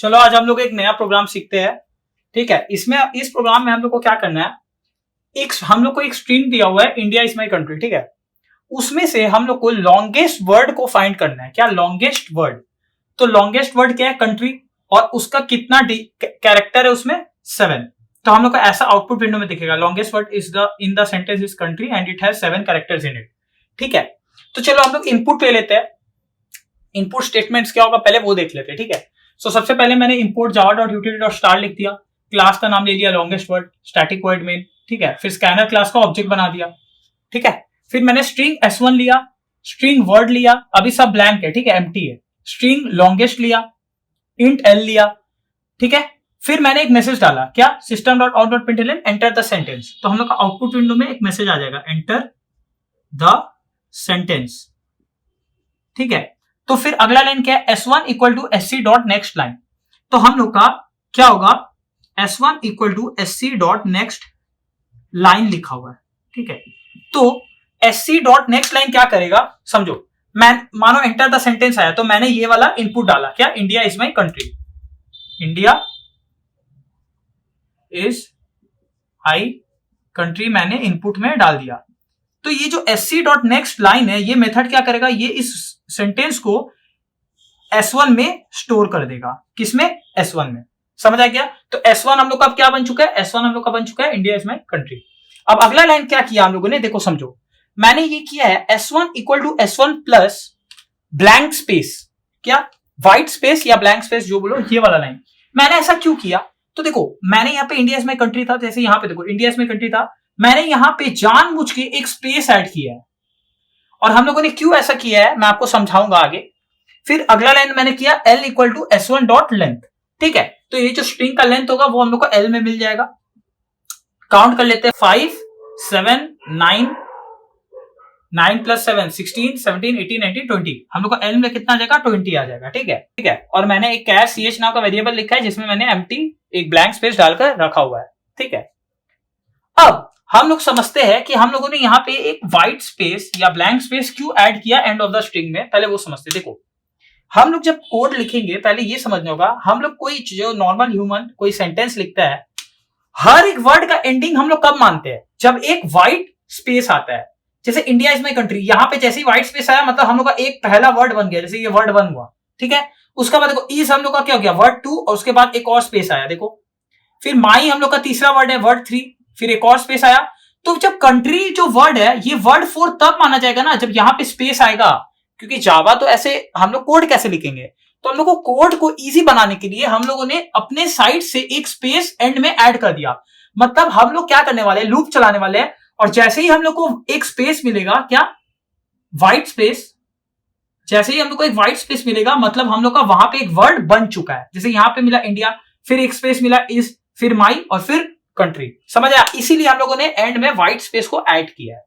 चलो आज हम लोग एक नया प्रोग्राम सीखते हैं। ठीक है, इस प्रोग्राम में हम लोग को क्या करना है, हम लोग को एक स्ट्रिंग दिया हुआ है, इंडिया इज माई कंट्री। ठीक है, उसमें से हम लोग को लॉन्गेस्ट वर्ड को फाइंड करना है। क्या लॉन्गेस्ट वर्ड? तो लॉन्गेस्ट वर्ड क्या है? कंट्री। और उसका कितना कैरेक्टर है उसमें? 7। तो हम लोग को ऐसा आउटपुट विंडो में दिखेगा, longest word is in the sentence is country and it has 7 characters in it. ठीक है, तो चलो हम लोग इनपुट ले लेते हैं। इनपुट स्टेटमेंट्स क्या होगा पहले वो देख लेते हैं। ठीक है, सो सबसे पहले मैंने इंपोर्ट java.utility.star लिख दिया, क्लास का नाम ले लिया longest word, static word main. ठीक है, फिर स्कैनर क्लास का ऑब्जेक्ट बना दिया। ठीक है, फिर मैंने स्ट्रिंग s1 लिया, स्ट्रिंग वर्ड लिया, अभी सब ब्लैंक है। ठीक है, एम्प्टी है। स्ट्रिंग लॉन्गेस्ट लिया, इंट l लिया। ठीक है, फिर मैंने एक मैसेज डाला, क्या? system.out.println enter the sentence. तो हम लोग का आउटपुट विंडो में एक मैसेज आ जाएगा, एंटर द सेंटेंस। ठीक है, तो फिर अगला लाइन क्या है? s1 equal to sc dot next line. तो हम लोग का क्या होगा? s1 equal to sc dot next line लिखा हुआ है। ठीक है, तो sc डॉट नेक्स्ट लाइन क्या करेगा समझो। मैं मानो एंटर द सेंटेंस आया तो मैंने ये वाला इनपुट डाला, क्या? India is my country. India is I country मैंने इनपुट में डाल दिया। तो ये जो sc डॉट नेक्स्ट लाइन है, ये मेथड क्या करेगा? ये इस सेंटेंस को s1 में स्टोर कर देगा। किसमें? s1 में। समझ आ गया? तो s1 हम लोग का अब क्या बन चुका है? s1 हम लोग का बन चुका है इंडिया इज माई कंट्री। अब अगला लाइन क्या किया हम लोगों ने, देखो समझो। मैंने ये किया है s1 equal to s1 plus blank space. क्या? व्हाइट स्पेस या ब्लैंक स्पेस जो बोलो, ये वाला लाइन। मैंने ऐसा क्यों किया? तो देखो, मैंने यहाँ पे इंडिया इज माई कंट्री था, जैसे यहाँ पे देखो इंडिया इज माई कंट्री था, मैंने यहाँ पे जानबूझ के एक स्पेस ऐड किया है। और हम लोगों ने क्यों ऐसा किया है मैं आपको समझाऊंगा आगे। फिर अगला लाइन मैंने किया l equal to s1 dot length. ठीक है, तो ये जो स्ट्रिंग का लेंथ होगा वो हम लोग को l में मिल जाएगा। काउंट कर लेते हैं, 5 7 9 9 प्लस 7 16 17 18 19 20। हम लोग को l में कितना आ जाएगा? 20 आ जाएगा। ठीक है, ठीक है, और मैंने एक कैर ch नाम का वेरिएबल लिखा है जिसमें मैंने एम्प्टी एक ब्लैंक स्पेस डालकर रखा हुआ है। ठीक है, अब हम लोग समझते हैं कि हम लोगों ने यहाँ पे एक व्हाइट स्पेस या ब्लैंक स्पेस क्यों ऐड किया एंड ऑफ द स्ट्रिंग में, पहले वो समझते। देखो, हम लोग जब कोड लिखेंगे पहले ये समझना होगा, हम लोग कोई जो नॉर्मल ह्यूमन कोई सेंटेंस लिखता है, हर एक वर्ड का एंडिंग हम लोग कब मानते हैं? जब एक व्हाइट स्पेस आता है। जैसे इंडिया इज माई कंट्री, यहां पे जैसे ही व्हाइट स्पेस आया मतलब हम लोग का एक पहला वर्ड बन गया, जैसे ये वर्ड 1 हुआ। ठीक है, उसका बाद देखो इज हम लोग का क्या हो गया? वर्ड 2, और उसके बाद एक और स्पेस आया। देखो, फिर माई हम लोग का तीसरा वर्ड है, वर्ड 3, फिर एक और स्पेस आया। तो जब कंट्री जो वर्ड है ये वर्ड 4 तब माना जाएगा ना जब यहां पे स्पेस आएगा, क्योंकि जावा तो ऐसे हम लोग कोड कैसे लिखेंगे? तो हम लोग को कोड को इजी बनाने के लिए हम लोगों ने अपने साइड से एक स्पेस एंड में ऐड कर दिया। मतलब हम लोग क्या करने वाले हैं? लूप चलाने वाले हैं, और जैसे ही हम लोग को एक स्पेस मिलेगा, क्या? व्हाइट स्पेस, जैसे ही हम लोग को एक व्हाइट स्पेस मिलेगा मतलब हम लोग का वहां पे एक वर्ड बन चुका है। जैसे यहां पे मिला इंडिया, फिर एक स्पेस मिला इज, फिर माई, और फिर कंट्री। समझ आया? इसीलिए हम लोगों ने एंड में व्हाइट स्पेस को ऐड किया है।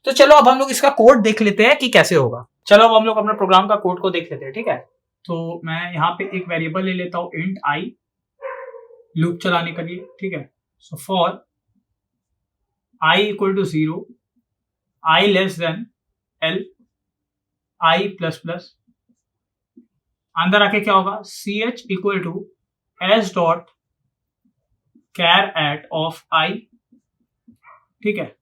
तो चलो अब हम लोग इसका कोड देख लेते हैं कि कैसे होगा। चलो अब हम लोग अपने प्रोग्राम का कोड को देख लेते हैं। ठीक है, तो मैं यहाँ पे एक वेरिएबल ले लेता हूं, इंट i, लूप चलाने के लिए। ठीक है, so for i equal to 0, i less than l, i plus plus, अंदर आके क्या होगा? ch equal to s dot char at of i। ठीक है,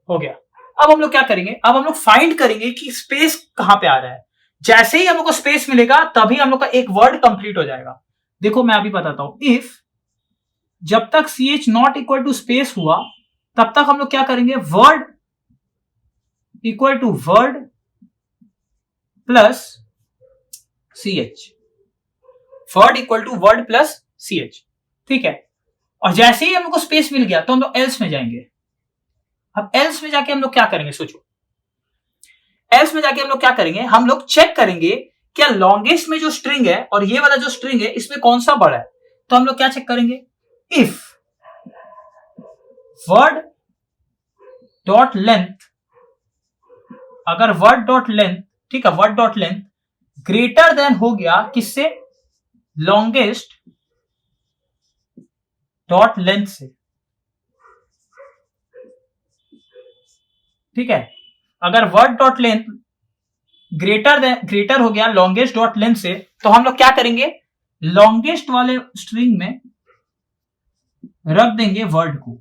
हो गया। अब हम लोग क्या करेंगे? अब हम लोग फाइंड करेंगे कि स्पेस कहां पे आ रहा है। जैसे ही हम लोग को स्पेस मिलेगा तभी हम लोग का एक वर्ड कंप्लीट हो जाएगा। देखो मैं अभी बताता हूं, इफ जब तक ch not equal to space हुआ तब तक हम लोग क्या करेंगे? Word equal to word plus ch, word equal to word plus ch। ठीक है, और जैसे ही हम लोग को स्पेस मिल गया तो हम लोग एल्स में जाएंगे। अब एल्स में जाके हम लोग क्या करेंगे? सोचो, एल्स में जाके हम लोग क्या करेंगे? हम लोग चेक करेंगे क्या लॉन्गेस्ट में जो स्ट्रिंग है और ये वाला जो स्ट्रिंग है इसमें कौन सा बड़ा है। तो हम लोग क्या चेक करेंगे? इफ वर्ड डॉट लेंथ, अगर वर्ड डॉट लेंथ, ठीक है, word dot length greater than हो गया किससे? लॉन्गेस्ट डॉट लेंथ से। ठीक है, अगर वर्ड डॉट लेंथ ग्रेटर हो गया लॉन्गेस्ट डॉट लेंथ से, तो हम लोग क्या करेंगे? लॉन्गेस्ट वाले स्ट्रिंग में रख देंगे वर्ड को,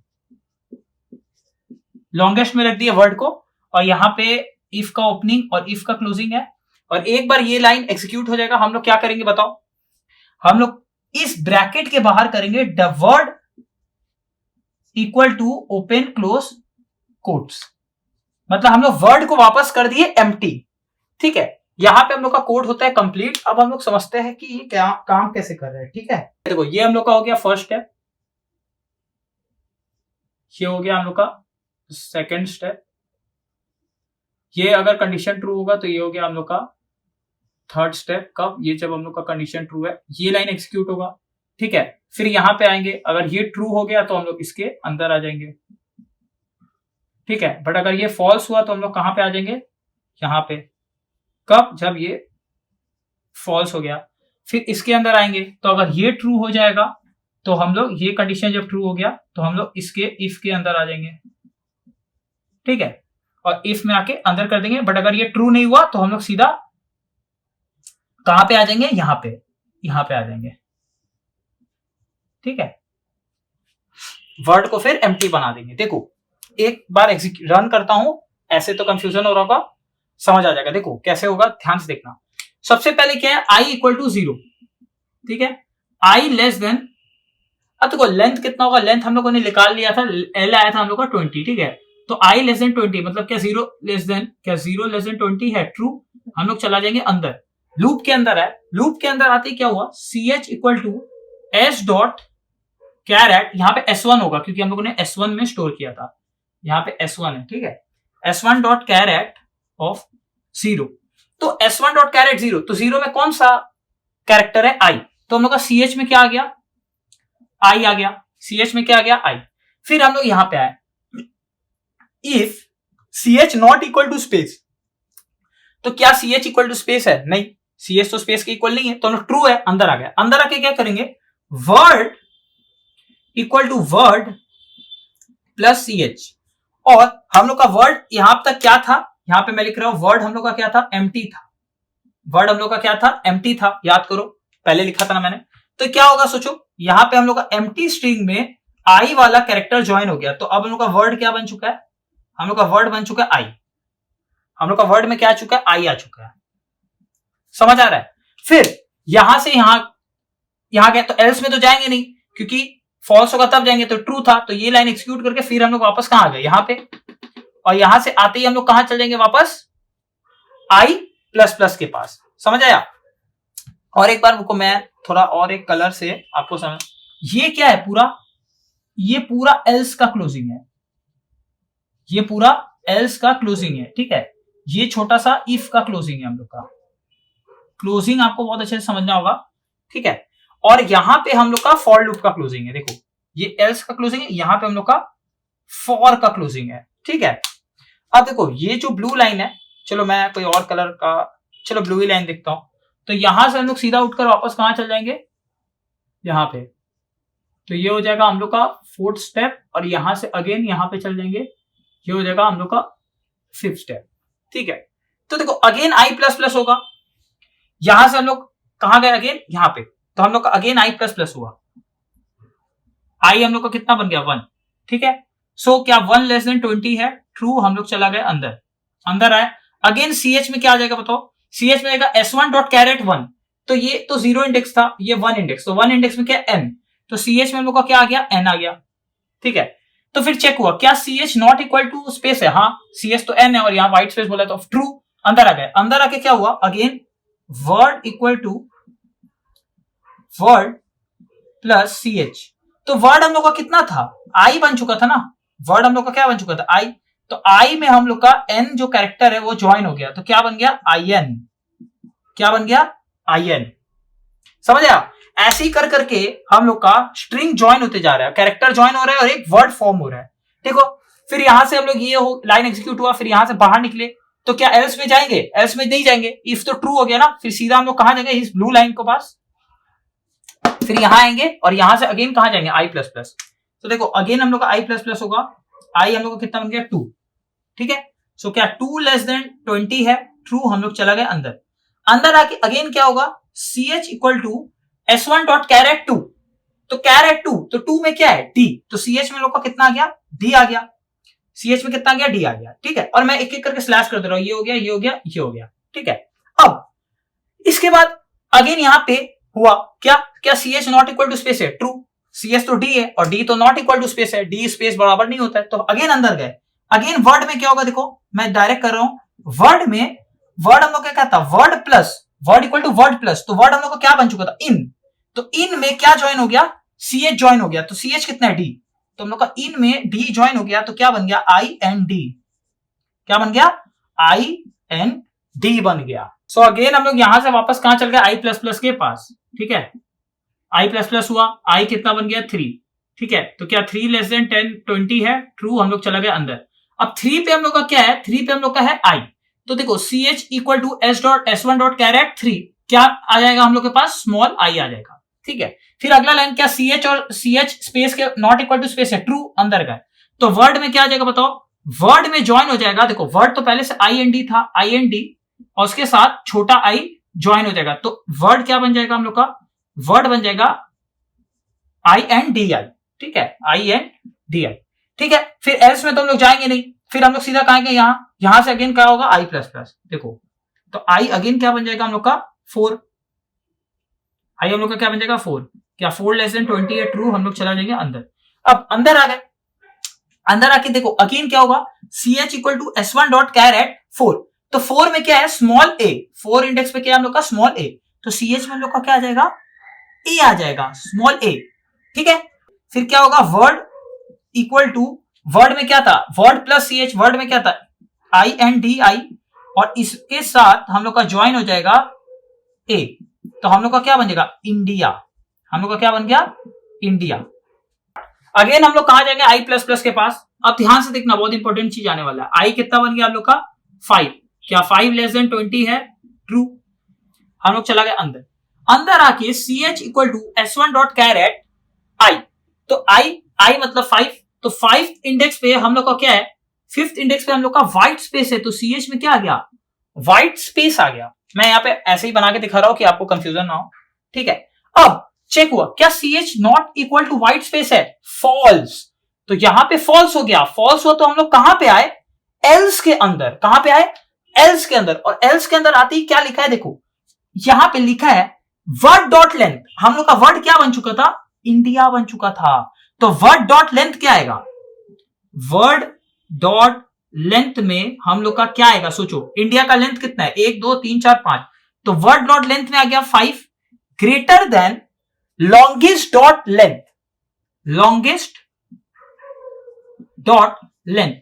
लॉन्गेस्ट में रख दिए वर्ड को, और यहां पे इफ का ओपनिंग और इफ का क्लोजिंग है। और एक बार ये लाइन एग्जीक्यूट हो जाएगा, हम लोग क्या करेंगे बताओ, हम लोग इस ब्रैकेट के बाहर करेंगे the word equal to open close quotes, मतलब हम लोग वर्ड को वापस कर दिए एम्प्टी। ठीक है, यहां पे हम लोग का कोड होता है कंप्लीट। अब हम लोग समझते हैं कि ये क्या काम कैसे कर रहे हैं। ठीक है, देखो ये हम लोग का हो गया फर्स्ट स्टेप, ये हो गया हम लोग का सेकेंड स्टेप, ये अगर कंडीशन ट्रू होगा तो ये हो गया हम लोग का थर्ड स्टेप। कब? ये जब हम लोग का कंडीशन ट्रू है, ये लाइन एग्जीक्यूट होगा। ठीक है, फिर यहां पे आएंगे, अगर ये ट्रू हो गया तो हम लोग इसके अंदर आ जाएंगे। ठीक है, बट अगर ये फॉल्स हुआ तो हम लोग कहां पे आ जाएंगे, यहां पे। कब? जब ये फॉल्स हो गया, फिर इसके अंदर आएंगे, तो अगर ये ट्रू हो जाएगा तो हम लोग, ये कंडीशन जब ट्रू हो गया तो हम लोग इसके इफ के अंदर आ जाएंगे। ठीक है, और इफ में आके अंदर कर देंगे, बट अगर ये ट्रू नहीं हुआ तो हम लोग सीधा कहां पे आ जाएंगे, यहां पे आ जाएंगे। ठीक है, वर्ड को फिर एम्प्टी बना देंगे। देखो एक बार रन करता हूं, ऐसे तो कंफ्यूजन हो रहा होगा, समझ आ जाएगा। देखो कैसे होगा, ध्यान से देखना। सबसे पहले क्या है, आई इक्वल टू 0। ठीक है, आई लेस देन, अब देखो लेंथ कितना होगा, लेंथ हम लोगों ने निकाल लिया था, एल आया था हम लोग का 20। ठीक है, तो आई लेस देन 20 मतलब क्या, 0 लेस देन 20 है, ट्रू। हम लोग चला जाएंगे अंदर, लूप के अंदर है। लूप के अंदर आते क्या हुआ, C H equal to S dot caret, यहाँ पे S1 होगा क्योंकि हम लोगों ने S1 में स्टोर किया था, यहाँ पे S1 है। ठीक है, S1 डॉट कैरेट ऑफ 0, तो S1 डॉट कैरेट 0, तो 0 में कौन सा कैरेक्टर है, आई, तो हम लोग का CH में क्या आ गया, आई आ गया। CH में क्या आ गया, आई। फिर हम लोग यहां पे आए, if CH not equal to space, तो क्या CH इक्वल टू स्पेस है, नहीं, CH तो स्पेस के इक्वल नहीं है, तो हम लोग ट्रू है, अंदर आ गया। अंदर आके क्या करेंगे, word equal to word plus CH, और हम लोग का वर्ड यहां तक क्या था, यहां पे मैं लिख रहा हूं वर्ड हम लोग का क्या था, एम्प्टी था। वर्ड हम लोग का क्या था, एम्प्टी था, याद करो पहले लिखा था ना मैंने। तो क्या होगा सोचो, यहां पे हम लोग का एम्प्टी स्ट्रिंग में आई वाला कैरेक्टर ज्वाइन हो गया, तो अब हम लोग का वर्ड क्या बन चुका है, हम लोग का वर्ड बन चुका है आई। हम लोग का वर्ड में क्या आ चुका है, आई आ चुका है। समझ आ रहा है? फिर यहां से यहां गए तो एल्स में तो जाएंगे नहीं, क्योंकि फॉल्स होगा तब जाएंगे, तो ट्रू था, तो ये लाइन एक्सिक्यूट करके फिर हम लोग वापस कहां आ गए, यहां पे। और यहां से आते ही हम लोग कहां चल जाएंगे, वापस आई प्लस प्लस के पास। समझ आया? और एक बार रुको, मैं थोड़ा और एक कलर से आपको समझ, ये क्या है पूरा, ये पूरा एल्स का क्लोजिंग है, ये पूरा एल्स का क्लोजिंग है। ठीक है, ये छोटा सा इफ का क्लोजिंग है, हम लोग का क्लोजिंग आपको बहुत अच्छे से समझना होगा। ठीक है, और यहां पे हम लोग का फॉर लूप का क्लोजिंग है। देखो ये एल्स का क्लोजिंग है, यहां पे हम लोग का फॉर का क्लोजिंग है। ठीक है, अब देखो ये जो ब्लू लाइन है, चलो मैं कोई और कलर का, चलो ब्लू ही लाइन देखता हूं, तो यहां से हम लोग सीधा उठकर वापस कहां चल जाएंगे, यहां पे। तो ये हो जाएगा हम लोग का फोर्थ स्टेप, और यहां से अगेन यहां पे चल जाएंगे, ये हो जाएगा हम लोग का फिफ्थ स्टेप। ठीक है, तो देखो अगेन आई प्लस प्लस होगा, यहां से हम लोग कहां गए, अगेन यहां पे, तो हम लोग का अगेन आई प्लस प्लस हुआ, आई हम लोग का कितना बन गया, 1। ठीक है, सो क्या 1 लेस देन 20 है, ट्रू, हम लोग चला गए अंदर, अंदर आए। अगेन CH में क्या आ जाएगा बताओ, CH में आएगा S1 डॉट कैरेट 1, तो ये तो 0 इंडेक्स था, ये 1 इंडेक्स, तो 1 इंडेक्स में क्या N, तो CH में हम लोग का क्या आ गया, N आ गया। ठीक है, तो फिर चेक हुआ क्या CH not equal to space है, हाँ CH तो N है, और यहां व्हाइट स्पेस बोला तो ट्रू, अंदर आ गए। अंदर आके क्या हुआ, again word equal to word plus CH, तो वर्ड हम लोग का कितना था, आई बन चुका था ना, वर्ड हम लोग का क्या बन चुका था, आई, तो आई में हम लोग का N जो कैरेक्टर है वो ज्वाइन हो गया, तो क्या बन गया, IN, क्या बन गया, IN। समझ आया? ऐसे ही कर करके हम लोग का स्ट्रिंग ज्वाइन होते जा रहा है, कैरेक्टर ज्वाइन हो रहा है और एक वर्ड फॉर्म हो रहा है। देखो फिर यहां से हम लोग ये लाइन एग्जीक्यूट हुआ, फिर यहां से बाहर निकले, तो क्या एल्स में जाएंगे, एल्स में नहीं जाएंगे, इफ तो ट्रू हो गया ना, फिर सीधा हम लोग कहां जाएंगे, इस ब्लू लाइन के पास, फिर यहां आएंगे और यहां से अगेन कहां जाएंगे, आई प्लस प्लस। तो देखो अगेन हम लोग का आई प्लस प्लस होगा, आई हम लोग का कितना बन गया, 2। ठीक है, सो क्या 2 लेस देन 20 है, ट्रू, हम लोग चला गए अंदर। अंदर आके अगेन क्या होगा, CH equal to S1 dot caret 2, तो कैरेट 2, तो 2 में क्या है D, तो CH में लोग का कितना आ गया, D आ गया, CH में कितना आ गया, D आ गया, ठीक है। और मैं एक एक करके स्लैश कर दे रहा हूं, ये हो गया, ये हो गया, ये हो गया, ठीक है। अब इसके बाद अगेन यहां पे हुआ क्या, क्या CH not equal to space है, ट्रू, CH तो D है और D तो नॉट इक्वल टू स्पेस है, D स्पेस बराबर नहीं होता है, तो अगेन अंदर गए। अगेन वर्ड में क्या होगा, देखो मैं डायरेक्ट कर रहा हूं, वर्ड में वर्ड हम लोग क्या कहता, word plus word equal to word plus, तो वर्ड हम लोग का क्या बन चुका था, इन, तो इन में क्या ज्वाइन हो गया, CH ज्वाइन हो गया, तो CH कितना है, D, तो हम लोग का इन में D ज्वाइन हो गया, तो क्या बन गया, IND, क्या बन गया, IND बन गया। सो अगेन हम लोग यहां से वापस कहां चल गए, I प्लस प्लस के पास, ठीक है, I प्लस प्लस हुआ, I कितना बन गया, 3, ठीक है, तो क्या 3 लेस देन 10 20 है, ट्रू, हम लोग चला गया अंदर। अब 3 पे हम लोग का क्या है, 3 पे हम लोग का है I, तो देखो CH equal to S1 dot caret 3, क्या आ जाएगा हम लोग के पास, स्मॉल I आ जाएगा, ठीक है। फिर अगला लाइन क्या, CH और CH स्पेस के नॉट इक्वल टू स्पेस है, ट्रू, अंदर गए, तो वर्ड में क्या आ जाएगा बताओ, वर्ड में ज्वाइन हो जाएगा, देखो वर्ड तो पहले से IND था, IND और उसके साथ छोटा I ज्वाइन हो जाएगा, तो वर्ड क्या बन जाएगा हम लोग का, वर्ड बन जाएगा INDI, ठीक है, INDI, ठीक है। फिर एल्स में तो हम लोग जाएंगे नहीं, फिर हम लोग सीधा कहेंगे यहां से अगेन क्या होगा, I प्लस प्लस, देखो तो I अगेन क्या बन जाएगा हम लोग का 4, I हम लोग का क्या बन जाएगा 4, क्या 4 लेस देन 20 है, ट्रू, हम लोग चला जाएंगे अंदर। अब अंदर आ गए, अंदर आके देखो अगेन क्या होगा, CH equal to S1 dot caret 4, तो 4 में क्या है, स्मॉल a, 4 इंडेक्स पे क्या है हम लोग का, स्मॉल a, तो CH में हम लोग का क्या आ जाएगा, A आ जाएगा, स्मॉल a, ठीक है। फिर क्या होगा, वर्ड इक्वल टू, वर्ड में क्या था, वर्ड प्लस CH, वर्ड में क्या था, INDI और इसके साथ हम लोग का ज्वाइन हो जाएगा A, तो हम लोग का क्या बन जाएगा, इंडिया, हम लोग का क्या बन गया, इंडिया। अगेन हम लोग कहां जाएंगे, I प्लस प्लस के पास। अब ध्यान से देखना, बहुत इंपॉर्टेंट चीज आने वाला है, I कितना बन गया हम लोग का 5, क्या 5 लेस देन 20 है, ट्रू, हम लोग चला गए अंदर। अंदर आके CH equal to S1 dot caret I, तो I मतलब 5, तो 5 इंडेक्स पे हम लोग का क्या है, 5th इंडेक्स पे हम लोग का व्हाइट स्पेस है, तो CH में क्या आ गया, व्हाइट स्पेस आ गया। मैं यहाँ पे ऐसे ही बना के दिखा रहा हूं कि आपको कंफ्यूजन ना हो, ठीक है। अब चेक हुआ, क्या CH not equal to white space है, फॉल्स, तो यहां पे फॉल्स हो गया, फॉल्स हुआ तो हम लोग कहां पे आए, एल्स के अंदर, कहां पे आए, एल्स के अंदर, और एल्स के अंदर आते ही क्या लिखा है, देखो यहां पे लिखा है वर्ड डॉट लेंथ, हम लोग का वर्ड क्या बन चुका था, इंडिया बन चुका था, तो वर्ड डॉट लेंथ क्या आएगा, वर्ड डॉट लेंथ में हम लोग का क्या आएगा, सोचो इंडिया का लेंथ कितना है, 1 2 3 4 5, तो वर्ड डॉट लेंथ में आ गया 5, greater than longest dot length, longest dot length,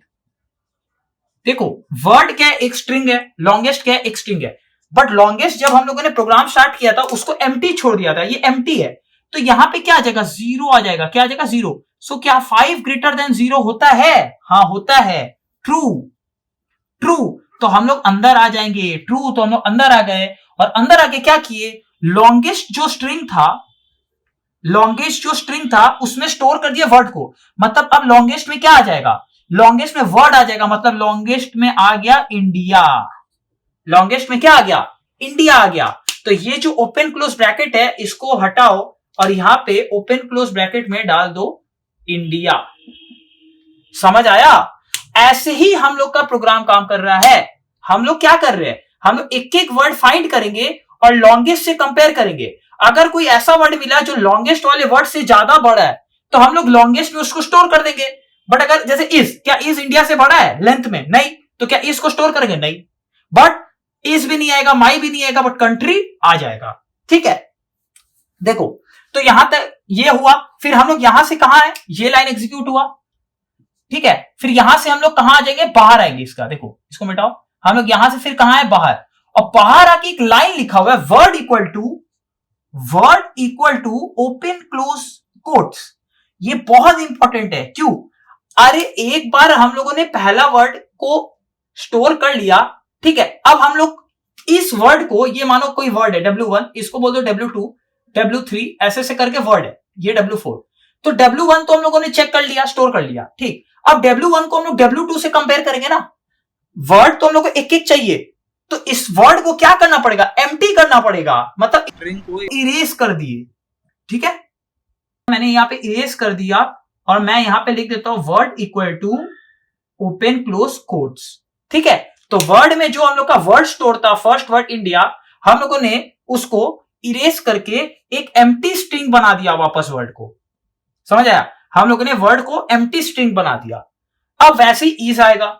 देखो वर्ड क्या है, एक स्ट्रिंग है, लॉन्गेस्ट क्या है, एक स्ट्रिंग है, बट लॉन्गेस्ट जब हम लोगों ने प्रोग्राम स्टार्ट किया था उसको एम्प्टी छोड़ दिया था, ये एम्प्टी है, तो यहां पे क्या आ जाएगा, 0 आ जाएगा, क्या आ जाएगा, 0। सो क्या 5 ग्रेटर देन 0 होता है, हाँ होता है, ट्रू, ट्रू, तो हम लोग अंदर आ जाएंगे, ट्रू, तो हम लोग अंदर आ गए, और अंदर आके क्या किए, लॉन्गेस्ट जो स्ट्रिंग था, लॉन्गेस्ट जो स्ट्रिंग था उसमें स्टोर कर दिया वर्ड को, मतलब अब लॉन्गेस्ट में क्या आ जाएगा, लॉन्गेस्ट में वर्ड आ जाएगा, मतलब लॉन्गेस्ट में आ गया इंडिया, लॉन्गेस्ट में क्या आ गया, इंडिया आ गया। तो ये जो ओपन क्लोज ब्रैकेट है इसको हटाओ और यहां पे ओपन क्लोज ब्रैकेट में डाल दो इंडिया, समझ आया। ऐसे ही हम लोग का प्रोग्राम काम कर रहा है, हम लोग क्या कर रहे हैं, हम लोग एक एक वर्ड फाइंड करेंगे और लॉन्गेस्ट से कंपेयर करेंगे, अगर कोई ऐसा वर्ड मिला जो लॉन्गेस्ट वाले वर्ड से ज्यादा बड़ा है तो हम लोग लॉन्गेस्ट में उसको स्टोर कर देंगे, बट अगर जैसे इज, क्या इज इंडिया से बड़ा है लेंथ में, नहीं, तो क्या इज को स्टोर करेंगे, नहीं, बट इज भी नहीं आएगा, माई भी नहीं आएगा, बट कंट्री आ जाएगा, ठीक है। देखो तो यहां तक ये हुआ, फिर हम लोग यहां से कहां है, ये लाइन एग्जीक्यूट हुआ, ठीक है, फिर यहां से हम लोग कहां आ जाएंगे, बाहर आएंगे, इसका देखो इसको मिटाओ, हम लोग यहां से फिर कहां है, बाहर, और बाहर आके एक लाइन लिखा हुआ है, word equal to open close quotes, ये बहुत इंपॉर्टेंट है, क्यों, अरे एक बार हम लोगों ने पहला वर्ड को स्टोर कर लिया, ठीक है, अब हम लोग इस वर्ड को, ये मानो कोई वर्ड है W1, इसको बोल दो W2, W3, ऐसे से करके वर्ड है ये W4, तो W1 तो हम लोगों ने चेक कर लिया, स्टोर कर लिया, ठीक, अब W1 को हम लोग W2 से कंपेयर करेंगे ना, वर्ड तो हम लोग को एक एक चाहिए, तो इस वर्ड को क्या करना पड़ेगा, एम्प्टी करना पड़ेगा, मतलब स्ट्रिंग को इरेज कर दिए। ठीक है, मैंने यहां पे इरेज कर दिया और मैं यहां पे लिख देता हूं word equal to open close quotes. ठीक है, तो वर्ड में जो हम लोग का वर्ड स्टोर था, फर्स्ट वर्ड इंडिया, हम लोगों ने उसको इरेज करके एक एम्प्टी स्ट्रिंग बना दिया वापस वर्ड को। समझ आया, हम लोगों ने वर्ड को एम्प्टी स्ट्रिंग बना दिया। अब वैसे ही इज आएगा,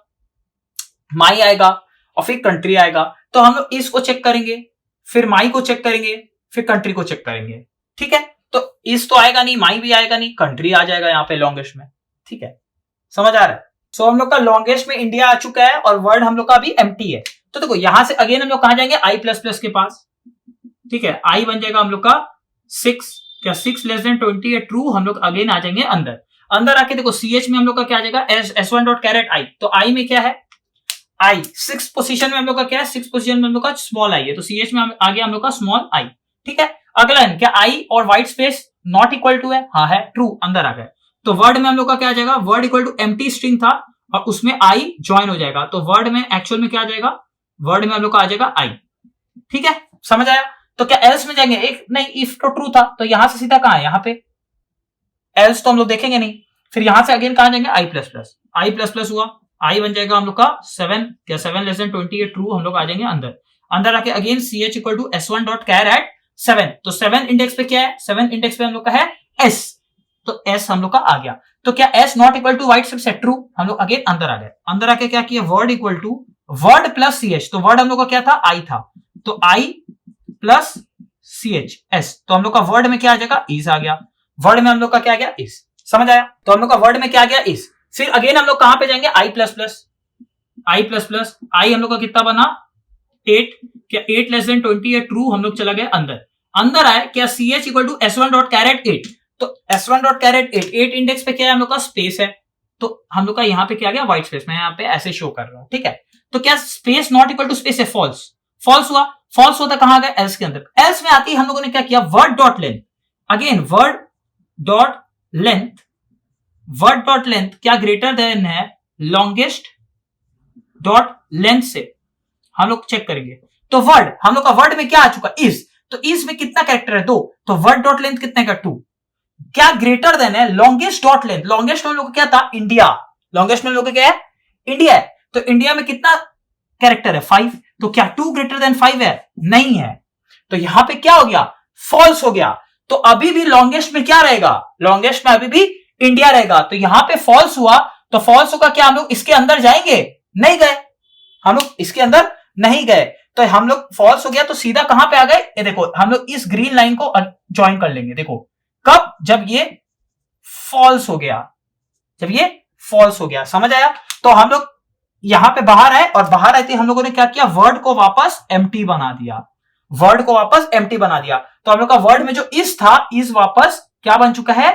माई आएगा और फिर कंट्री आएगा। तो हम लोग इस को चेक करेंगे, फिर माई को चेक करेंगे, फिर कंट्री को चेक करेंगे। ठीक है, तो इस तो आएगा नहीं, माई भी आएगा नहीं, कंट्री आ जाएगा यहां पे लॉन्गेस्ट में। ठीक है, समझ आ रहा है। सो हम लोग का लॉन्गेस्ट में इंडिया आ चुका है और वर्ड हम लोग का अभी एम्प्टी है। तो देखो यहां से अगेन हम लोग कहां जाएंगे, आई प्लस प्लस के पास। ठीक है, आई बन जाएगा हम लोग का 6, क्या 6 लेस देन 20 है ट्रू। हम लोग अगेन आ जाएंगे अंदर। अंदर आके देखो CH में हम लोग का क्या आ जाएगा, S1 डॉट कैरेट आई। तो आई में क्या है, आई 6 पोजीशन में हम लोग का क्या है, 6 पोजीशन में हम लोग का स्मॉल आई है, तो CH में आ गया हम लोग का स्मॉल आई। ठीक है, अगला है क्या, आई और white space not equal to है, हाँ है, ट्रू, अंदर आ गए। तो वर्ड में हम लोग का क्या आ जाएगा, word equal to empty string था और उसमें आई ज्वाइन हो जाएगा। तो वर्ड में एक्चुअल में क्या आ जाएगा, वर्ड में हम लोग का आ जाएगा आई। ठीक है, समझ आया। तो क्या एल्स में जाएंगे, एक नहीं, इफ तो ट्रू था तो यहां से सीधा कहां है, यहां पे एल्स तो हम लोग देखेंगे नहीं। फिर यहां से अगेन कहां जाएंगे, आई प्लस प्लस। आई प्लस प्लस हुआ, आई बन जाएगा हम लोग का 7, क्या 7 लेस देन 20 है ट्रू। हम लोग आ जाएंगे अंदर। अंदर आके again CH equal to S1 dot char at 7। तो 7 इंडेक्स पे क्या है, 7 इंडेक्स पे हम लोग का है S, तो S हम लोग का आ गया। तो क्या S not equal to white space है, ट्रू। हम लोग अगेन अंदर आ गए। अंदर आके क्या किया, word equal to word plus CH। तो वर्ड हम लोग का क्या था, आई था, तो आई प्लस CH S। तो हम लोग का वर्ड में क्या आ जाएगा, इज आ गया। वर्ड में हम लोग का क्या आ गया, इज। समझ आया। तो हम लोग का वर्ड में क्या आ गया, इज। फिर अगेन हम लोग कहां पे जाएंगे, आई प्लस प्लस। आई प्लस प्लस, आई हम लोग का कितना बना, 8, क्या 8 लेस देन 20 है ट्रू। हम लोग चला गए अंदर। अंदर आए क्या, CH equal to S1 dot caret 8। तो S1 डॉट कैरेट 8 इंडेक्स पे क्या है हम लोग का, स्पेस है। तो हम लोग का यहां पे क्या आ गया, व्हाइट स्पेस। मैं यहां पे ऐसे शो कर रहा हूं। ठीक है, तो क्या space not equal to space है, फॉल्स। फॉल्स हुआ, फॉल्स होता कहां गया, एल्स के अंदर। एल्स में आती हम लोगों ने क्या किया, word dot length. Again word dot length, word dot length क्या ग्रेटर देन है लॉन्गेस्ट डॉट लेंथ से। हम लोग चेक करेंगे। तो वर्ड हम लोग का वर्ड में क्या आ चुका, इज। तो इज में कितना कैरेक्टर है, 2। तो वर्ड डॉट लेंथ कितने का, 2। क्या ग्रेटर देन है लॉन्गेस्ट डॉट लेंथ। लॉन्गेस्ट में हम लोग का क्या था, इंडिया। लॉन्गेस्ट में हम लोग का क्या है, इंडिया है। तो इंडिया में कितना कैरेक्टर है, 5। तो क्या 2 ग्रेटर देन 5 है, नहीं है। तो यहां पे क्या हो गया, फॉल्स हो गया। तो अभी भी लॉन्गेस्ट में क्या रहेगा, लॉन्गेस्ट में अभी भी इंडिया रहेगा। तो यहां पे फॉल्स हुआ। तो फॉल्स होगा, क्या हम लोग इसके अंदर जाएंगे, नहीं गए, हम लोग इसके अंदर नहीं गए। तो हम लोग फॉल्स हो गया, तो सीधा कहां पे आ गए, ये देखो हम लोग इस ग्रीन लाइन को ज्वाइन कर लेंगे। देखो कब, जब ये फॉल्स हो गया, जब ये फॉल्स हो गया। समझ आया। तो हम लोग यहां पे बाहर आए और बाहर आते हम लोगों ने क्या किया, वर्ड को वापस एम्प्टी बना दिया। वर्ड को वापस एम्प्टी बना दिया। तो हम लोग का वर्ड में जो इज था, इज वापस क्या बन चुका है,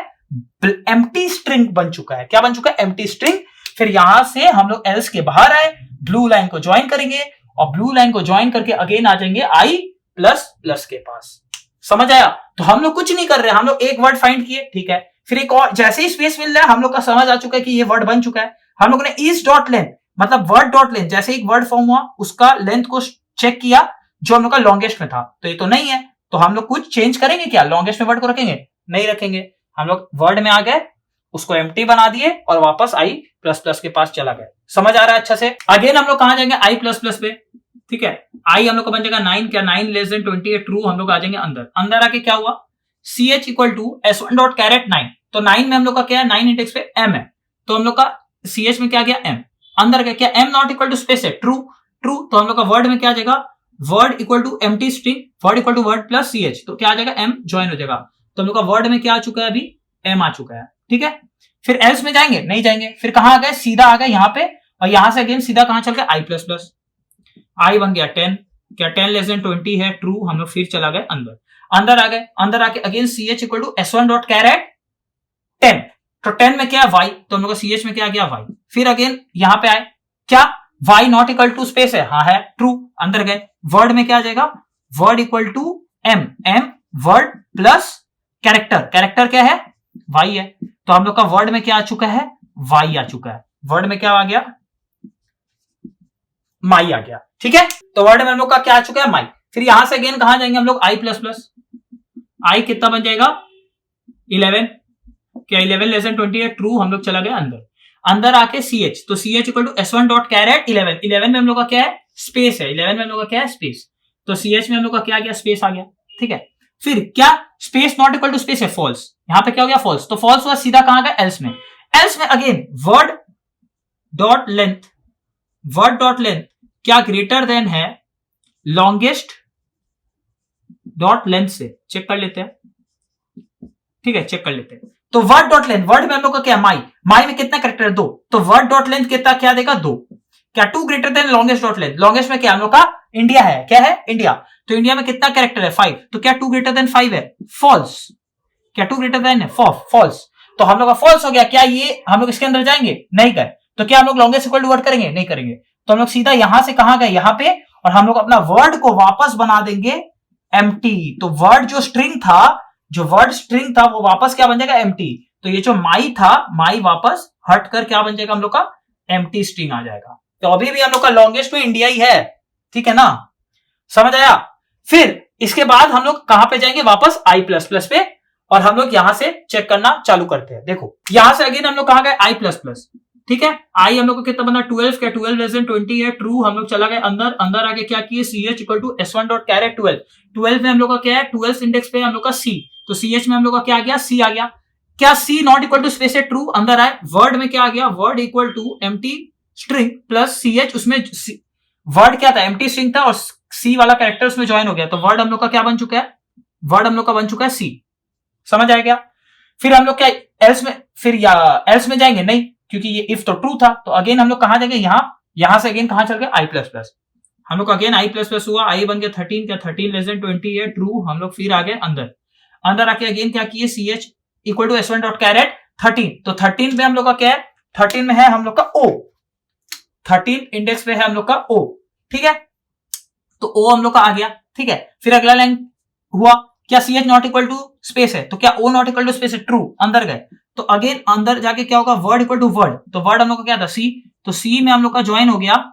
एम्प्टी स्ट्रिंग बन चुका है। क्या बन चुका है, एम्प्टी स्ट्रिंग। फिर यहां से हम लोग एल्स के बाहर आए, ब्लू लाइन को ज्वाइन करेंगे और ब्लू लाइन को ज्वाइन करके अगेन आ जाएंगे आई प्लस प्लस के पास। समझ आया। तो हम लोग कुछ नहीं कर रहे, हम लोग एक वर्ड फाइंड किए। ठीक है, फिर एक और, जैसे ही स्पेस मिल रहा है हम लोग का समझ आ चुका है कि ये वर्ड बन चुका है। हम लोग ने इज डॉट लेंथ, मतलब वर्ड डॉट लेंथ, जैसे एक वर्ड फॉर्म हुआ उसका लेंथ को चेक किया जो हम लोग का लॉन्गेस्ट में था। तो ये तो नहीं है, तो हम लोग कुछ चेंज करेंगे क्या, लॉन्गेस्ट में वर्ड को रखेंगे, नहीं रखेंगे। हम लोग वर्ड में आ गए, उसको एम्प्टी बना दिए और वापस आई प्लस प्लस के पास चला गया। समझ आ रहा है अच्छा से। अगेन हम लोग कहां जाएंगे, आई प्लस प्लस पे। ठीक है, आई हम लोग का बन जाएगा 9, क्या 9 लेस देन 20 है ट्रू। हम लोग आ जाएंगे अंदर। अंदर आके क्या हुआ, CH equal to S1 dot caret 9। तो 9 में हम लोग का क्या है, 9 इंडेक्स पे M है। तो हम लोग का CH में क्या गया, M। अंदर का क्या, M not equal to space है, ट्रू। ट्रू, तो हम लोग का वर्ड में क्या आ जाएगा, word equal to empty string, word equal to word plus CH। तो क्या आ जाएगा, M ज्वाइन हो जाएगा। तो हम लोग का वर्ड में क्या आ चुका है, अभी M आ चुका है। ठीक है, फिर एल्स में जाएंगे, नहीं जाएंगे। फिर कहां आ गए, सीधा आ गए यहां पे, और यहां से अगेन सीधा कहां चल गए, आई प्लस प्लस। आई बन गया 10, क्या 10 लेस देन 20 है ट्रू। हम लोग फिर चला गए अंदर। अंदर आ गए, अंदर आके again CH equal to S1 dot caret 10। तो 10 में क्या है, Y। तो हम लोग का CH में क्या आ गया, Y। फिर अगेन यहां पे आए, क्या Y not equal to space है, हाँ है, ट्रू। अंदर गए, वर्ड में क्या आ जाएगा, word equal to M। M word plus character, character क्या है, Y है। तो हम लोग का वर्ड में क्या आ चुका है, Y आ चुका है। वर्ड में क्या आ गया, माई आ गया। ठीक है, तो वर्ड में हम लोग का क्या आ चुका है, माई। फिर यहां से अगेन कहां जाएंगे हम लोग, आई प्लस प्लस। आई कितना बन जाएगा 11, क्या 11 लेस देन 20 है, ट्रू। हम लोग चला गया अंदर, अंदर आके सी एच, तो C H equal to S1 dot caret 11। 11 में हम लोग का क्या है, स्पेस है। 11 में हम लोग का क्या है, स्पेस। तो सी एच में हम लोग का क्या आ गया, स्पेस आ गया। ठीक है, फिर क्या space not equal to space है, फॉल्स। यहां पे क्या हो गया, फॉल्स। तो फॉल्स हुआ, सीधा कहां गया, एल्स में। एल्स में again word dot length, word dot length क्या ग्रेटर देन है लॉन्गेस्ट डॉट लेंथ से, चेक कर लेते हैं। ठीक है, चेक कर लेते हैं। तो वर्ड डॉट लेंथ, वर्ड में हम लोग का क्या, माई। माई में कितना कैरेक्टर है, 2। तो वर्ड डॉट लेंथ कितना क्या देगा, 2। क्या 2 greater than longest dot length. Longest में क्या हम लोग का इंडिया है, क्या है, इंडिया। तो इंडिया में कितना कैरेक्टर है, 5। तो क्या 2 ग्रेटर देन 5 है, फॉल्स। क्या 2 ग्रेटर देन है, फॉल्स। तो हम लोग का फॉल्स हो गया। क्या ये हम लोग इसके अंदर जाएंगे, नहीं गए। तो क्या हम लोग लॉन्गेस्ट इक्वल टू वर्ड करेंगे, नहीं करेंगे। तो हम लोग सीधा यहां से कहां गए, यहां पे, और हम लोग अपना वर्ड को वापस बना देंगे एम्प्टी। तो वर्ड जो स्ट्रिंग था, जो वर्ड स्ट्रिंग था वो वापस क्या बन जाएगा, एम्प्टी। तो ये जो माई था, माई वापस हट कर क्या बन जाएगा हम लोग का, एम्प्टी स्ट्रिंग आ जाएगा। तो अभी भी हम लोग का लॉन्गेस्ट में इंडिया ही है। ठीक है ना, समझ आया। फिर इसके बाद हम लोग कहां पे जाएंगे, वापस आई प्लस प्लस पे, और हम लोग यहां से चेक करना चालू करते हैं। देखो यहां से अगेन हम लोग कहां गए, आई प्लस प्लस। ठीक है, आई हम लोग को कितना बना, 12। क्या 12 लेस देन 20 है, ट्रू। हम लोग चला गए अंदर, अंदर आगे क्या किए, C H equal to S1 dot caret 12। 12 में हम लोग का क्या है, 12 इंडेक्स पे हम लोग का सी। तो सी एच में हम लोग का क्या आ गया, सी आ गया। क्या C not equal to space है, ट्रू। अंदर आए, वर्ड में क्या आ गया, word equal to empty string plus C H. उसमें वर्ड क्या था, एम्प्टी स्ट्रिंग था, और सी वाला कैरेक्टर उसमें ज्वाइन हो गया। तो वर्ड हम लोग का क्या बन चुका है, वर्ड हम लोग का बन चुका है सी। समझ आ गया। फिर हम लोग क्या एल्स में, फिर या एल्स में जाएंगे नहीं, क्योंकि ये इफ तो ट्रू था। तो अगेन हम लोग कहां जाएंगे, यहां से अगेन कहां चल गए, आई प्लस प्लस। हम लोग अगेन आई प्लस प्लस हुआ, आई बन गया 13। क्या 13 लेस देन 20 है, ट्रू। हम लोग फिर आ गए अंदर, अंदर आके अगेन क्या किए, C H equal to S1 dot caret 13। तो 13 में हम लोग का क्या है, 13 में है हम लोग का ओ। 13 इंडेक्स पे है हम लोग का ओ। ठीक है, तो ओ हम लोग का आ गया। ठीक है, फिर अगला लाइन हुआ, क्या C H not equal to space है, तो क्या O not equal to space है, ट्रू। अंदर गए, तो अगेन अंदर जाके क्या होगा, वर्ड इक्वल टू वर्ड। तो वर्ड हम लोग का क्या था, सी। तो सी में हम लोग का ज्वाइन हो गया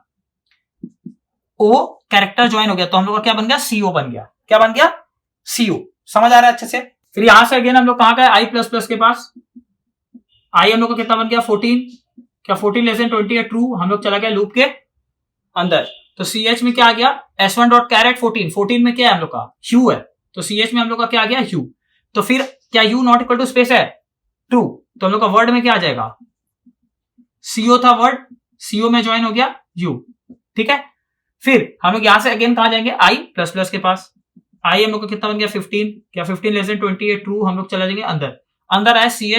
ओ, कैरेक्टर ज्वाइन हो गया, तो हम लोग का क्या बन गया, सीओ बन गया। क्या बन गया, सीओ। समझ आ रहा है अच्छे से। फिर यहां से अगेन हम लोग कहां गए, आई प्लस प्लस के पास। आई हम लोग का कितना बन गया, 14। क्या 14 लेस देन 20 है, ट्रू। हम लोग चला गया लूप के अंदर। तो सी एच में क्या आ गया, S1 डॉट कैरेट 14। 14 में क्या है हम लोग का, ह्यू है। तो सी एच में हम लोग का क्या आ गया, ह्यू। तो फिर क्या U not equal to space है, ट्रू। तो हम लोग का वर्ड में क्या आ जाएगा, सीओ था वर्ड, सीओ में ज्वाइन हो गया यू। ठीक है, फिर हम लोग यहां से अगेन कहां जाएंगे, आई प्लस प्लस के पास। आई हम लोग का कितना बन गया, 15। क्या 15 लेस देन 20 है, ट्रू। हम लोग चला जाएंगे अंदर, अंदर आया सी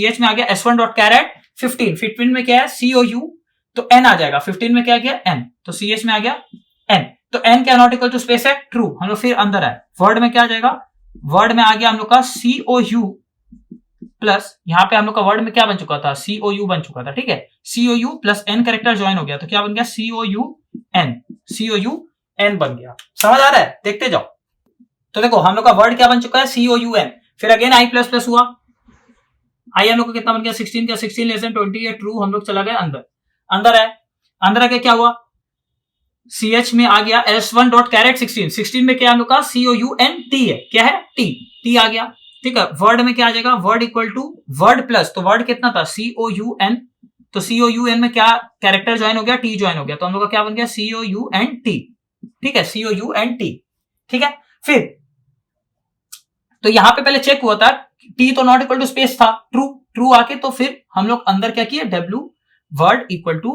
एच में आ गया S1 डॉट कैरेट 15। 15 में क्या है, सीओ यू, तो एन आ जाएगा। 15 में क्या गया, एन। तो सी एच में आ गया एन। तो एन क्या नॉट इक्वल टू स्पेस है, ट्रू। हम लोग फिर अंदर आए, वर्ड में क्या आ जाएगा, वर्ड में आ गया हम लोग का सीओ यू प्लस, यहां पे हम लोग का वर्ड में क्या बन चुका था, सीओ यू बन चुका था। ठीक है, CO U plus N character join हो गया, तो क्या बन गया, CO U N. CO U N बन गया। समझ आ रहा है, देखते जाओ। तो देखो हम लोग का वर्ड क्या बन चुका है, सीओ यू एन। फिर अगेन आई प्लस प्लस हुआ, आई हम लोग का कितना बन गया, 16। क्या 16 लेस देन 20 है, ट्रू। हम लोग चला गया अंदर, अंदर आए, अंदर आके क्या हुआ, सी एच में आ गया S1 डॉट कैरेट 16। 16 में क्या हम लोग का, सीओ यू एन टी है, क्या है, टी। टी आ गया। ठीक है, वर्ड में क्या आ जाएगा, word equal to word plus, तो वर्ड कितना था, सीओ यू एन। तो सीओ यू एन में क्या कैरेक्टर ज्वाइन हो गया, टी ज्वाइन हो गया, तो हम लोग का क्या बन गया, सीओ यू एन टी। ठीक है, सीओ यू एन टी। ठीक है, फिर तो यहां पे पहले चेक हुआ था, टी तो नॉट इक्वल टू स्पेस था, ट्रू। ट्रू आके तो फिर हम लोग अंदर क्या किए, W word equal two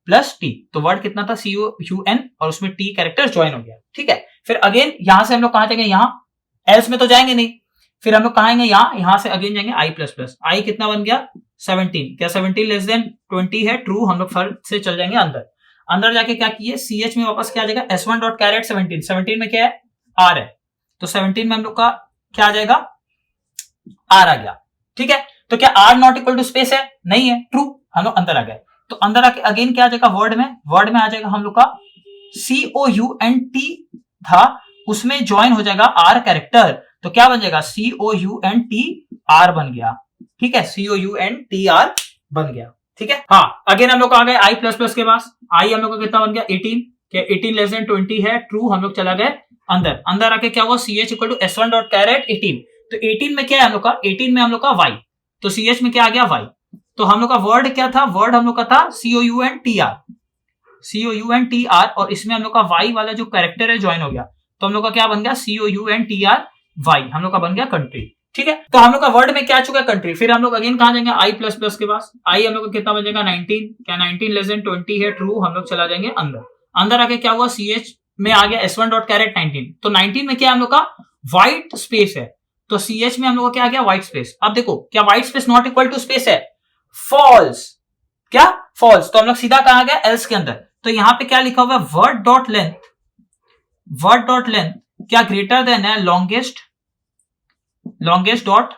plus T. तो वर्ड कितना था, सीओ यू एन, और उसमें टी कैरेक्टर ज्वाइन हो गया। ठीक है, फिर अगेन यहां से हम लोग कहां जाएंगे, यहां एल्स में तो जाएंगे नहीं, फिर हम लोग कहां आएंगे, यहां से अगेन जाएंगे आई प्लस प्लस। आई कितना बन गया, 17। क्या 17 लेस देन 20 है, ट्रू। हम लोग फर्क से चल जाएंगे अंदर, अंदर जाके क्या किए, सी एच में वापस क्या आ जाएगा, S1 डॉट कैरेट 17। 17 में क्या है, आर है, तो 17 में हम लोग का क्या आ जाएगा, आर आ गया। ठीक है, तो क्या R not equal to space है, नहीं है, ट्रू। हम लोग अंदर आ गए, तो अंदर आके अगेन क्या आ जाएगा, वर्ड में आ जाएगा हम लोग का सीओ यू एन टी था, उसमें ज्वाइन हो जाएगा आर कैरेक्टर, तो क्या बन जाएगा, CO U N T R बन गया। ठीक है, CO U N T R बन गया। ठीक है। हाँ, अगेन हम लोग आ गए आई प्लस प्लस के पास। आई हम लोग का कितना बन गया 18, क्या 18 लेस देन 20 है, ट्रू। हम लोग चला गए अंदर, अंदर आके क्या हुआ C H equal to s1 dot caret 18। तो 18 में क्या है हम लोग का, 18 में हम लोग का y, तो सी एच में क्या आ गया y। तो हम लोग का वर्ड क्या था, वर्ड हम लोग का था COUNTR, COUNTR, और इसमें हम लोग का y वाला जो कैरेक्टर है ज्वाइन हो गया, तो हम लोग का क्या बन गया COUNTR y, हम लोग का बन गया कंट्री। ठीक है, तो हम लोग का वर्ड में क्या आ चुका है कंट्री। फिर हम लोग अगेन कहां जाएंगे, आई प्लस प्लस के पास। आई हम लोग का कितना बन जाएगा 19, क्या 19 लेस देन 20 है, ट्रू। हम लोग चला जाएंगे अंदर, अंदर आके क्या हुआ सी एच में आ गया s1 डॉट कैरेट 19। तो 19 में क्या हम लोग का व्हाइट स्पेस है, तो सी एच में हम लोग का क्या आ गया व्हाइट स्पेस। अब देखो क्या white space not equal to space है, फॉल्स, क्या फॉल्स। तो हम लोग सीधा कहा गया एल्स के अंदर। तो यहां पे क्या लिखा हुआ है, word dot length, word dot length क्या ग्रेटर देन है लॉन्गेस्ट, लॉन्गेस्ट डॉट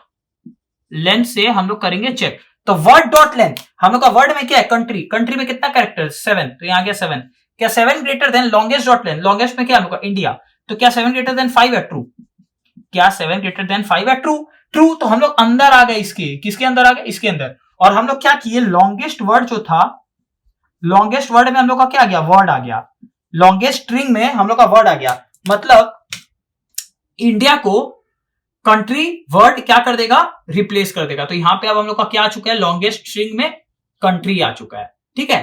लेंथ से हम लोग करेंगे चेक। तो वर्ड डॉट लेंथ, हम लोग का वर्ड में क्या है कंट्री, कंट्री में कितना कैरेक्टर 7, तो यहां गया 7, क्या 7 greater than longest dot length, longest में क्या हम लोग का इंडिया, तो क्या 7 ग्रेटर देन 5 है, ट्रू। क्या 7 ग्रेटर देन 5 है, ट्रू, ट्रू। तो हम लोग अंदर आ गए इसके, किसके अंदर आ गए, इसके अंदर। और हम लोग क्या किए, लॉन्गेस्ट वर्ड जो था, लॉन्गेस्ट वर्ड में हम लोग का क्या आ गया, वर्ड आ गया। लॉन्गेस्ट स्ट्रिंग में हम लोग का वर्ड आ गया, मतलब इंडिया को कंट्री वर्ड क्या कर देगा, रिप्लेस कर देगा। तो यहां पे अब हम लोग का क्या आ चुका है, लॉन्गेस्ट स्ट्रिंग में कंट्री आ चुका है। ठीक है,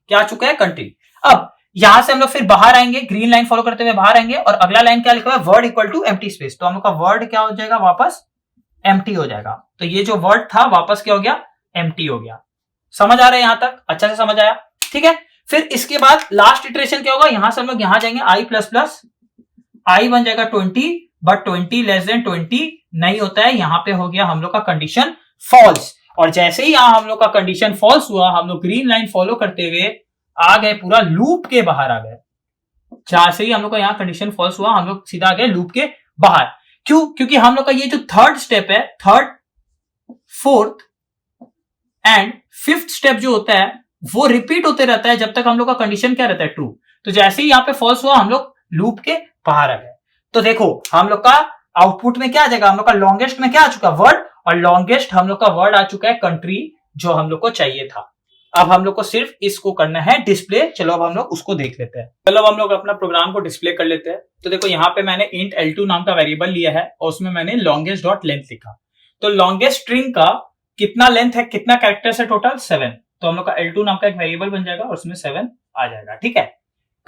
क्या आ चुका है, कंट्री। अब यहां से हम लोग फिर बाहर आएंगे, ग्रीन लाइन फॉलो करते हुए बाहर आएंगे, और अगला लाइन क्या लिखा है, word equal to empty space. तो हम लोग का वर्ड क्या हो जाएगा, वापस एम्प्टी हो जाएगा। तो ये जो वर्ड था वापस क्या हो गया, एम्प्टी हो गया। समझ आ रहा है यहां तक, अच्छा से समझ आया। ठीक है, फिर इसके बाद लास्ट इटरेशन क्या होगा, यहां से हम लोग यहां जाएंगे आई प्लस प्लस, आई बन जाएगा 20, बट 20 लेस देन 20 नहीं होता है, यहां पे हो गया हम लोग का कंडीशन फॉल्स। और जैसे ही यहां हम लोग का कंडीशन फॉल्स हुआ, हम लोग ग्रीन लाइन फॉलो करते हुए आ गए, पूरा लूप के बाहर आ गए। जहां से ही हम लोग का यहां कंडीशन फॉल्स हुआ, हम लोग सीधा आ गए लूप के बाहर। क्यों, क्योंकि हम लोग का ये जो थर्ड स्टेप है, third, fourth and fifth step जो होता है वो रिपीट होते रहता है जब तक हम लोग का कंडीशन क्या रहता है, ट्रू। तो जैसे ही यहां पे फॉल्स हुआ, हम लोग लूप के बाहर आ गए। तो देखो हम लोग का आउटपुट में क्या आ जाएगा, हम लोग का लॉन्गेस्ट में क्या आ चुका वर्ड, और लॉन्गेस्ट हम लोग का वर्ड आ चुका है कंट्री, जो हम लोग को चाहिए था। अब हम लोग को सिर्फ इसको करना है डिस्प्ले। चलो अब हम लोग उसको देख लेते हैं। चलो अब हम लोग अपना प्रोग्राम को डिस्प्ले कर लेते हैं। तो देखो यहाँ पे मैंने इंट L2 नाम का वेरिएबल लिया है, और उसमें मैंने लॉन्गेस्ट डॉट लेंथ लिखा। तो लॉन्गेस्ट स्ट्रिंग का कितना लेंथ है, कितना कैरेक्टर्स है टोटल, 7। तो हम लोग का L2 नाम का एक वेरिएबल बन जाएगा, और उसमें 7 आ जाएगा। ठीक है,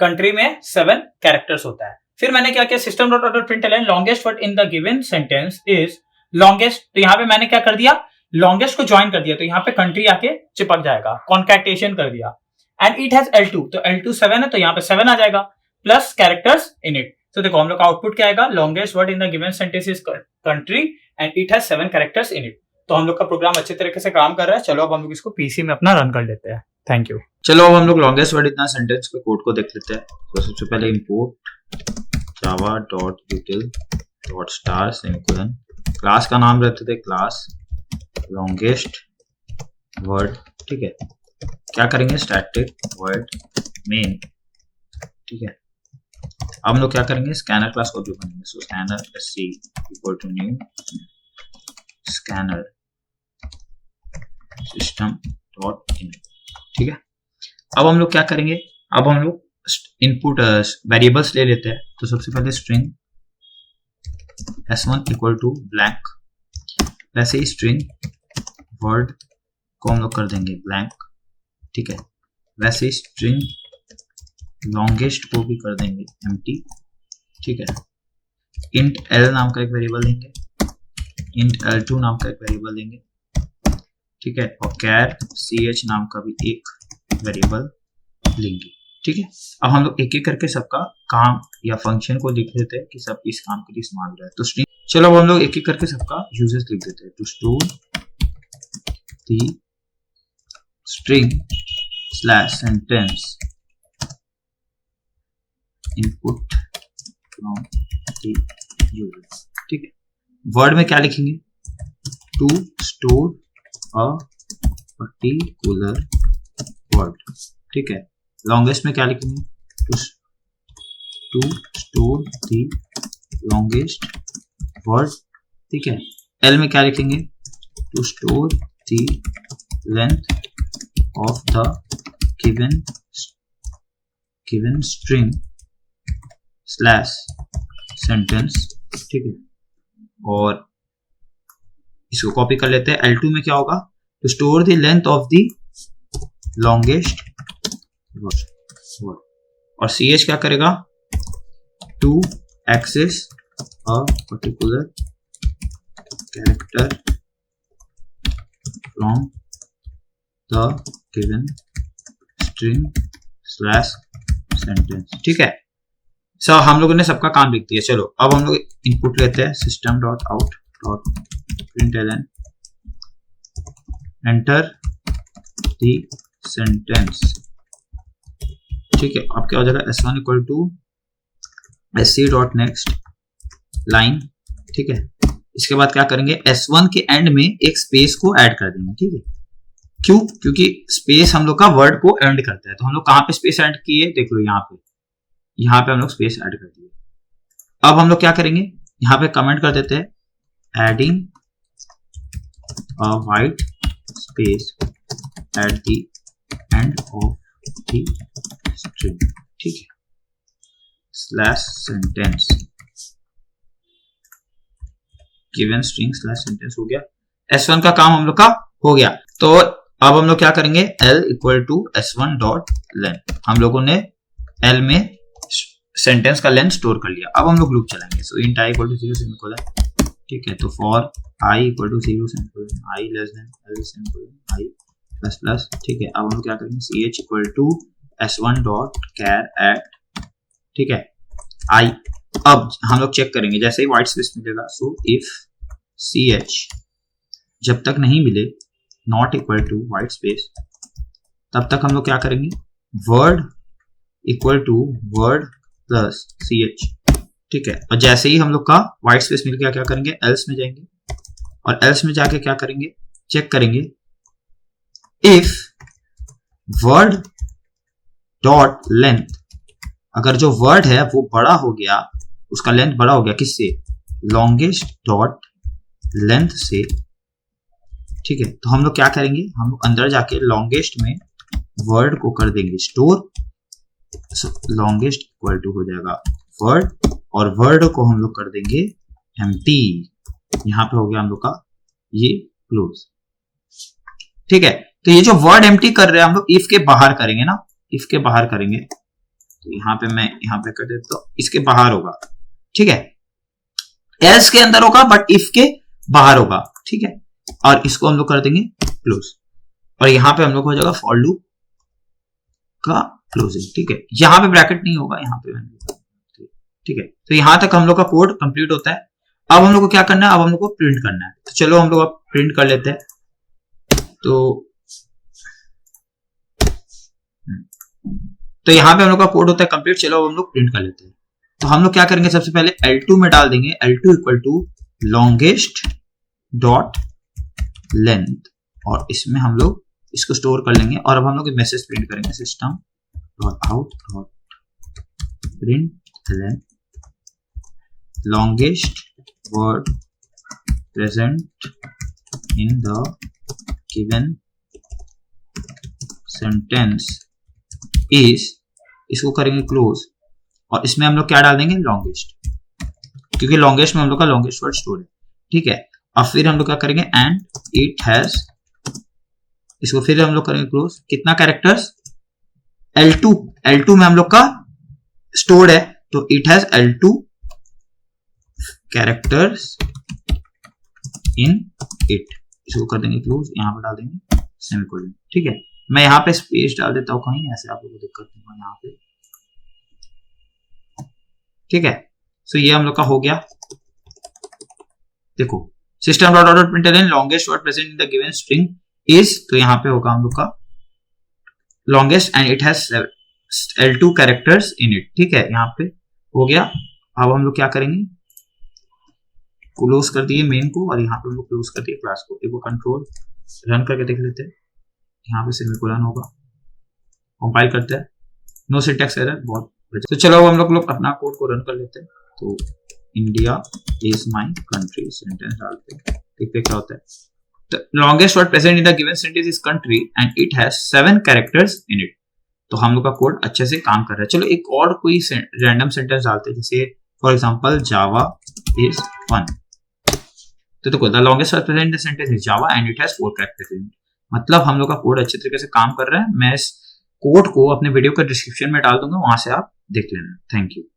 कंट्री में 7 कैरेक्टर्स होता है। फिर मैंने क्या किया, system dot out dot println longest word in the given sentence is longest. तो यहाँ पे मैंने क्या कर दिया, लॉन्गेस्ट को ज्वाइन कर दिया, तो यहाँ पे कंट्री आके चिपक जाएगा, कॉन्कैटेशन कर दिया। एंड इट हैज L2, तो L2 7 है, तो यहाँ पे 7 आ जाएगा, प्लस कैरेक्टर्स इन इट। तो देखो हम लोग का आउटपुट क्या आएगा, longest word in the given sentence is country and it has 7 characters in it. तो हम लोग का प्रोग्राम अच्छे तरीके से काम कर रहा है। चलो अब हम लोग इसको पीसी में अपना रन कर लेते हैं। Thank you. चलो अब हम लोग लॉन्गेस्ट वर्ड इतना सेंटेंस के कोड को देख लेते हैं। तो सबसे पहले import Java dot यूटिल dot star semicolon, class का नाम रहते थे क्लास लॉन्गेस्ट वर्ड। ठीक है, क्या करेंगे, स्टैटिक वर्ड मेन। ठीक है, अब हम लोग क्या करेंगे, स्कैनर क्लास को भी बनेंगे। So scanner sc equal to new scanner system dot in. ठीक है, अब हम लोग क्या करेंगे, अब हम लोग इनपुट वेरिएबल्स ले लेते हैं। तो सबसे पहले string s1 equal to blank, वैसे ही स्ट्रिंग वर्ड को हम लोग कर देंगे ब्लैंक। ठीक है, वैसे ही स्ट्रिंग लॉन्गेस्ट को भी कर देंगे एम्प्टी। ठीक है, इंट l नाम का एक वेरिएबल लेंगे, इंट l2 नाम का एक वेरिएबल लेंगे। ठीक है, और कैर ch नाम का भी एक वेरिएबल लेंगे। ठीक है, अब हम लोग एक एक करके सबका काम या फंक्शन को लिख देते हैं कि सब इस काम के लिए इस्तेमाल हो रहा है। तो स्ट्रिंग, चलो अब हम लोग एक एक करके सबका यूजेस लिख देते हैं। To store the string slash sentence input from the user. ठीक है, वर्ड में क्या लिखेंगे, to store a particular word. ठीक है, लॉन्गेस्ट में क्या लिखेंगे, to store the longest word. ठीक है, एल में क्या लिखेंगे, to store the length of the given string slash sentence, ठीक है। और इसको कॉपी कर लेते हैं। L2 में क्या होगा, to store the length of the longest word, और CH क्या करेगा, to access a particular character from the given string slash sentence, ठीक है। सो हम लोगों ने सबका काम लिख दिया। चलो अब हम लोग इनपुट लेते हैं, system dot out dot println enter the sentence, ठीक है। अब क्या हो जाएगा, s1 equal to sc dot next line, ठीक है। इसके बाद क्या करेंगे, s1 के एंड में एक स्पेस को ऐड कर देंगे, ठीक है। क्यों, क्योंकि स्पेस हम लोग का वर्ड को एंड करता है। तो हम लोग कहां पे स्पेस ऐड किए, देख लो यहाँ पे हम लोग स्पेस ऐड कर दिए। अब हम लोग क्या करेंगे, यहाँ पे कमेंट कर देते हैं adding a white space at the end of the string, ठीक है, slash sentence, given string slash sentence हो गया। S1 का काम हम लोग का हो गया। तो अब हम लोग क्या करेंगे, L equal to S1 dot length, हम लोगों ने L में सेंटेंस का लेंथ स्टोर कर लिया। अब हम लोग लूप चलाएंगे। So int i equal to 0 semicolon, ठीक है। तो for i equal to 0 semicolon, i less than l semicolon, i plus plus, ठीक है। अब हम लोग क्या करेंगे, ch equal to S1 dot char at, ठीक है, i। अब हम लोग चेक करेंगे, जैसे ही व्हाइट स्पेस मिलेगा, सो इफ ch जब तक नहीं मिले not equal to white space, तब तक हम लोग क्या करेंगे, word equal to word plus ch, ठीक है। और जैसे ही हम लोग का व्हाइट स्पेस मिल गया, क्या करेंगे, एल्स में जाएंगे, और एल्स में जाके क्या करेंगे, चेक करेंगे इफ वर्ड डॉट लेंथ, अगर जो वर्ड है वो बड़ा हो गया, उसका लेंथ बड़ा हो गया, किससे, लॉन्गेस्ट डॉट लेंथ से, ठीक है। तो हम लोग क्या करेंगे, हम लोग अंदर जाके लॉन्गेस्ट में वर्ड को कर देंगे स्टोर, लॉन्गेस्ट इक्वल टू हो जाएगा वर्ड, और वर्ड को हम लोग कर देंगे एम्प्टी। यहां पे हो गया हम लोग का ये क्लोज, ठीक है। तो ये जो वर्ड एम्प्टी कर रहे हैं हम लोग इफ के बाहर करेंगे ना, इफ के बाहर करेंगे। तो यहाँ पे मैं यहाँ पे कर देता हूं, इसके बाहर होगा, ठीक है। एल्स के अंदर होगा बट इफ के बाहर होगा, ठीक है। और इसको हम लोग कर देंगे क्लोज, और यहाँ पे हम लोग हो जाएगा फॉर लूप का क्लोजिंग, ठीक है। यहाँ पे ब्रैकेट नहीं होगा, यहाँ पे, ठीक है। तो यहां तक हम लोग का कोड कंप्लीट होता है। अब हम लोग को क्या करना है, अब हम लोग को प्रिंट करना है। तो चलो हम लोग अब प्रिंट कर लेते हैं। तो यहाँ पे हम लोग का कोड होता है कंप्लीट। चलो अब हम लोग प्रिंट कर लेते हैं। तो हम लोग क्या करेंगे, सबसे पहले L2 में डाल देंगे, L2 equal to longest dot length, और इसमें हम लोग इसको स्टोर कर लेंगे। और अब हम लोग मैसेज प्रिंट करेंगे, system dot out dot print longest word present in the given sentence is, इसको करेंगे क्लोज, और इसमें हम लोग क्या डाल देंगे, लॉन्गेस्ट, क्योंकि लॉन्गेस्ट में हम लोग का लॉन्गेस्ट वर्ड स्टोर है, ठीक है। और फिर हम लोग क्या करेंगे, एंड इट हैज, इसको फिर हम लोग करेंगे क्लोज, कितना कैरेक्टर्स, L2 में हम लोग का स्टोर्ड है, तो it has L2 characters in it, इसको कर देंगे क्लोज, यहां पर डाल देंगे सेमीकोलन, ठीक है। मैं यहां पे स्पेस डाल देता हूं कहीं, ऐसे आप लोगों को दिक्कत नहीं होगा यहाँ पे, ठीक है। सो ये हम लोग का हो गया। देखो system dot out println longest word present in the given string is, तो यहाँ पे होगा हम लोग का longest and it has L2 characters in it, ठीक है। यहाँ पे हो गया। अब हम लोग क्या करेंगे, क्लोज कर दिए मेन को, और यहाँ पे हम लोग क्लोज कर दिए क्लास को। एक कंट्रोल रन करके देख लेते हैं, यहाँ पे सेमीकोलन होगा, कंपाइल करते हैं, नो सिंटैक्स एरर, बहुत। तो चलो हम लोग अपना कोड को रन कर लेते हैं। तो India is my country, sentence डालते हैं, देखते क्या होता है। The longest word present in the given sentence is country and it has 7 characters in it. तो हम लोग का कोड अच्छे से काम कर रहा है. चलो एक और कोई रैंडम सेंटेंस डालते हैं, जैसे for example Java is fun. तो देखो the longest word present in the sentence is Java and it has 4 characters in it. मतलब हम लोग का कोड अच्छे तरीके से काम कर रहा है. मैं इस कोड को अपने वीडियो के डिस्क्रिप्शन में डाल दूंगा, वहां से आप देख लेना. Thank you.